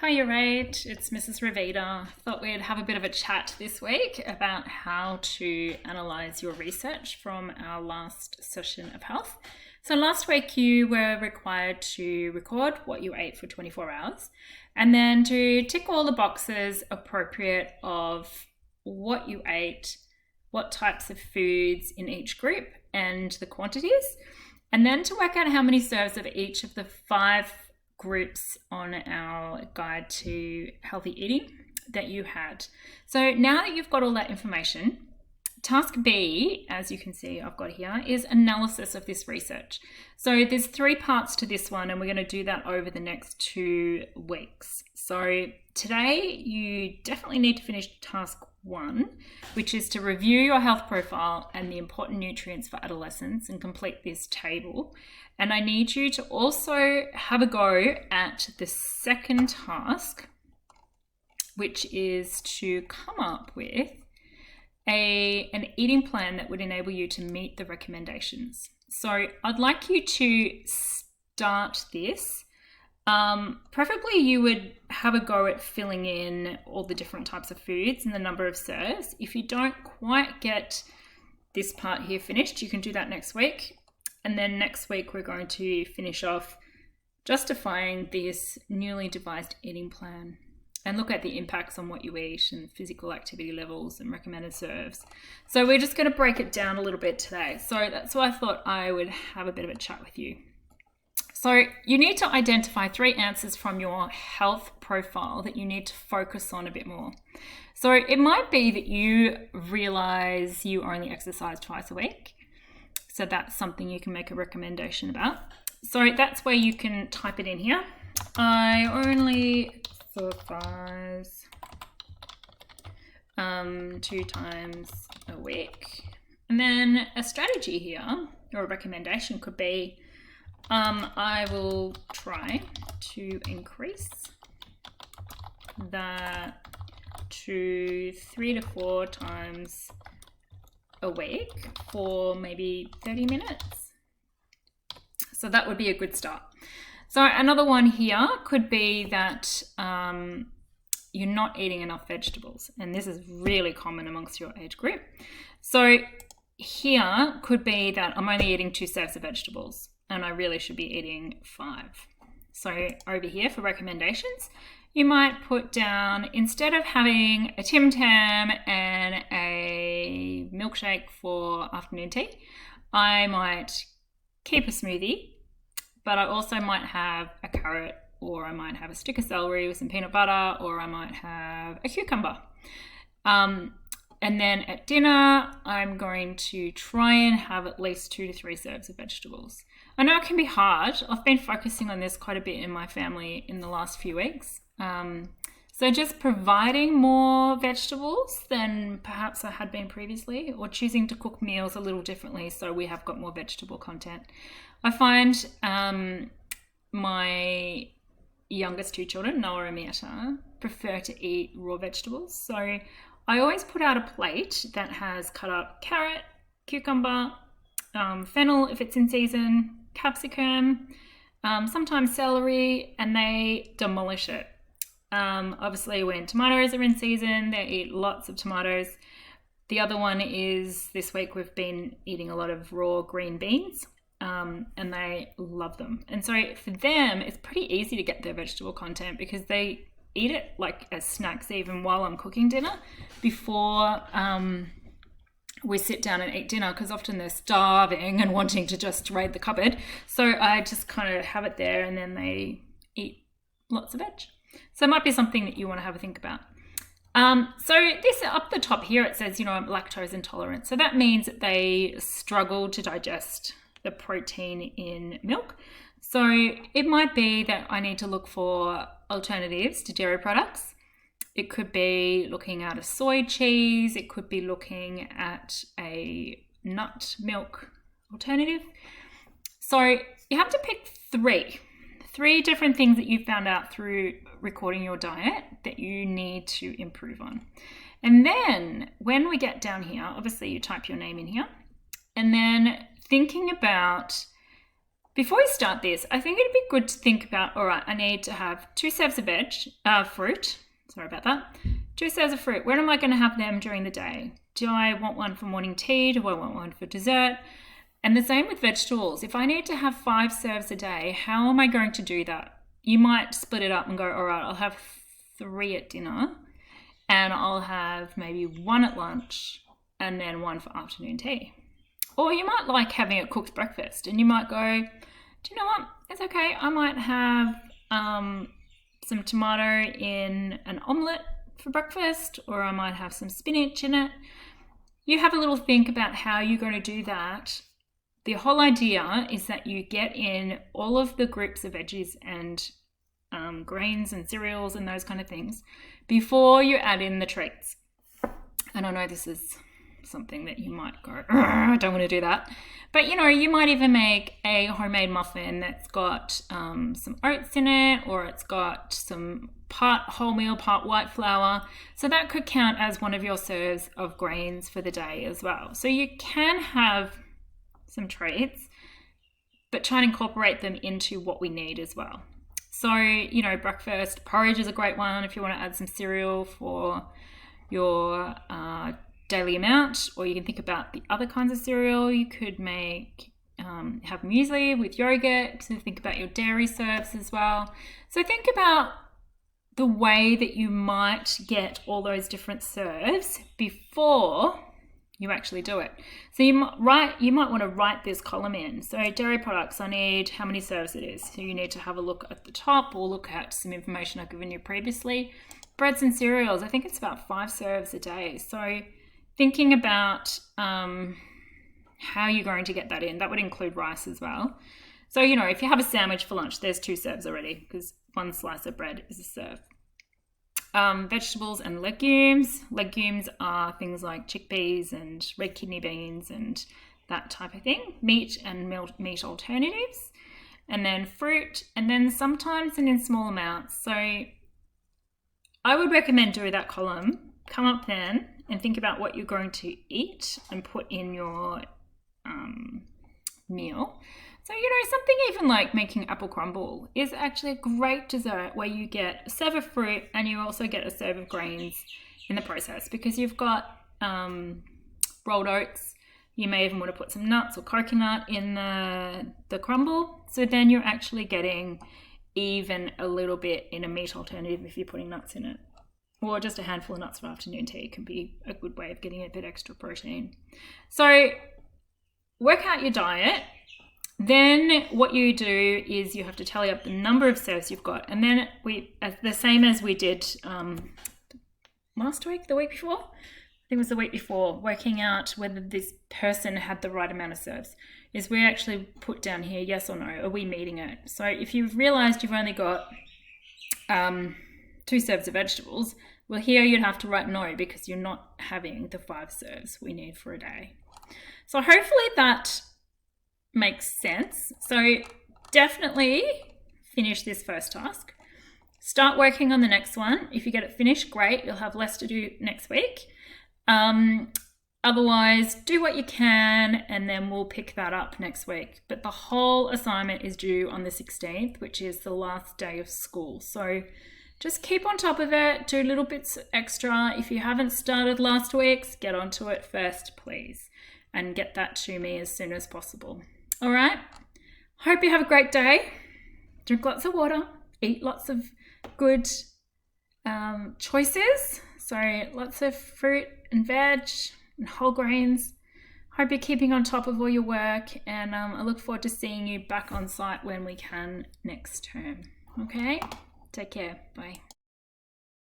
Hiya, Rach. It's Mrs. Ravita. Thought we'd have a bit of a chat this week about how to analyse your research from our last session of health. So last week you were required to record what you ate for 24 hours and then to tick all the boxes appropriate of what you ate, what types of foods in each group and the quantities, and then to work out how many serves of each of the 5 groups on our guide to healthy eating that you had. So now that you've got all that information, task B, as you can see I've got here, is analysis of this research. So there's 3 parts to this one and we're going to do that over the next 2 weeks. So today you definitely need to finish task 1, which is to review your health profile and the important nutrients for adolescents and complete this table. And I need you to also have a go at the second task, which is to come up with an eating plan that would enable you to meet the recommendations. So I'd like you to start this. Preferably you would have a go at filling in all the different types of foods and the number of serves. If you don't quite get this part here finished, you can do that next week. And then next week we're going to finish off justifying this newly devised eating plan and look at the impacts on what you eat and physical activity levels and recommended serves. So we're just going to break it down a little bit today. So that's why I thought I would have a bit of a chat with you. So you need to identify 3 answers from your health profile that you need to focus on a bit more. So it might be that you realize you only exercise twice a week. So that's something you can make a recommendation about. So that's where you can type it in here. I only exercise 2 times a week. And then a strategy here or a recommendation could be I will try to increase that to 3 to 4 times a week for maybe 30 minutes. So that would be a good start. So another one here could be that you're not eating enough vegetables. And this is really common amongst your age group. So here could be that I'm only eating 2 serves of vegetables and I really should be eating 5. So over here for recommendations, you might put down, instead of having a Tim Tam and a milkshake for afternoon tea, I might keep a smoothie, but I also might have a carrot, or I might have a stick of celery with some peanut butter, or I might have a cucumber. And then at dinner, I'm going to try and have at least 2 to 3 serves of vegetables. I know it can be hard. I've been focusing on this quite a bit in my family in the last few weeks. So just providing more vegetables than perhaps I had been previously, or choosing to cook meals a little differently so we have got more vegetable content. I find my youngest 2 children, Noah and Mieta, prefer to eat raw vegetables. So I always put out a plate that has cut up carrot, cucumber, fennel if it's in season, capsicum, sometimes celery, and they demolish it. Obviously when tomatoes are in season, they eat lots of tomatoes. The other one is this week we've been eating a lot of raw green beans, and they love them. And so for them, it's pretty easy to get their vegetable content because they eat it like as snacks even while I'm cooking dinner before we sit down and eat dinner, because often they're starving and wanting to just raid the cupboard. So I just kind of have it there and then they eat lots of veg. So it might be something that you want to have a think about. So this up the top here, it says, I'm lactose intolerant. So that means that they struggle to digest the protein in milk. So it might be that I need to look for alternatives to dairy products. It could be looking at a soy cheese. It could be looking at a nut milk alternative. So you have to pick 3 different things that you found out through recording your diet that you need to improve on. And then when we get down here, obviously you type your name in here, and then thinking about before we start this, I think it'd be good to think about, all right, I need to have 2 serves of fruit. Sorry about that. 2 serves of fruit. When am I going to have them during the day? Do I want one for morning tea? Do I want one for dessert? And the same with vegetables. If I need to have 5 serves a day, how am I going to do that? You might split it up and go, all right, I'll have 3 at dinner and I'll have maybe 1 at lunch and then 1 for afternoon tea. Or you might like having a cooked breakfast and you might go, do you know what? It's okay. I might have some tomato in an omelette for breakfast, or I might have some spinach in it. You have a little think about how you're going to do that. The whole idea is that you get in all of the groups of veggies and grains and cereals and those kind of things before you add in the treats. And I know this is something that you might go, I don't want to do that. But you know, you might even make a homemade muffin that's got some oats in it, or it's got some part wholemeal, part white flour. So that could count as one of your serves of grains for the day as well. So you can have some treats, but try and incorporate them into what we need as well. So, you know, breakfast, porridge is a great one if you want to add some cereal for your daily amount, or you can think about the other kinds of cereal. You could make, have muesli with yogurt, so think about your dairy serves as well. So think about the way that you might get all those different serves before you actually do it. So you might want to write this column in. So dairy products, I need how many serves it is. So you need to have a look at the top or look at some information I've given you previously. Breads and cereals, I think it's about 5 serves a day. So thinking about how you're going to get that in, that would include rice as well. So, you know, if you have a sandwich for lunch, there's 2 serves already because 1 slice of bread is a serve. Vegetables and legumes. Legumes are things like chickpeas and red kidney beans and that type of thing. Meat and meat alternatives. And then fruit, and then sometimes and in small amounts. So I would recommend doing that column. Come up then and think about what you're going to eat and put in your meal. So, you know, something even like making apple crumble is actually a great dessert where you get a serve of fruit and you also get a serve of grains in the process, because you've got rolled oats. You may even want to put some nuts or coconut in the crumble. So then you're actually getting even a little bit in a meat alternative if you're putting nuts in it. Or just a handful of nuts for afternoon tea can be a good way of getting a bit extra protein. So work out your diet. Then what you do is you have to tally up the number of serves you've got. And then the same as we did last week, the week before? I think it was the week before, working out whether this person had the right amount of serves, is we actually put down here, yes or no, are we meeting it? So if you've realized you've only got 2 serves of vegetables, well, here you'd have to write no because you're not having the 5 serves we need for a day. So hopefully that makes sense. So definitely finish this first task. Start working on the next one. If you get it finished, great. You'll have less to do next week. Otherwise, do what you can and then we'll pick that up next week. But the whole assignment is due on the 16th, which is the last day of school. So just keep on top of it. Do little bits extra. If you haven't started last week's, get onto it first, please. And get that to me as soon as possible. All right. Hope you have a great day. Drink lots of water. Eat lots of good choices. So lots of fruit and veg and whole grains. Hope you're keeping on top of all your work. And I look forward to seeing you back on site when we can next term. Okay. Take care. Bye.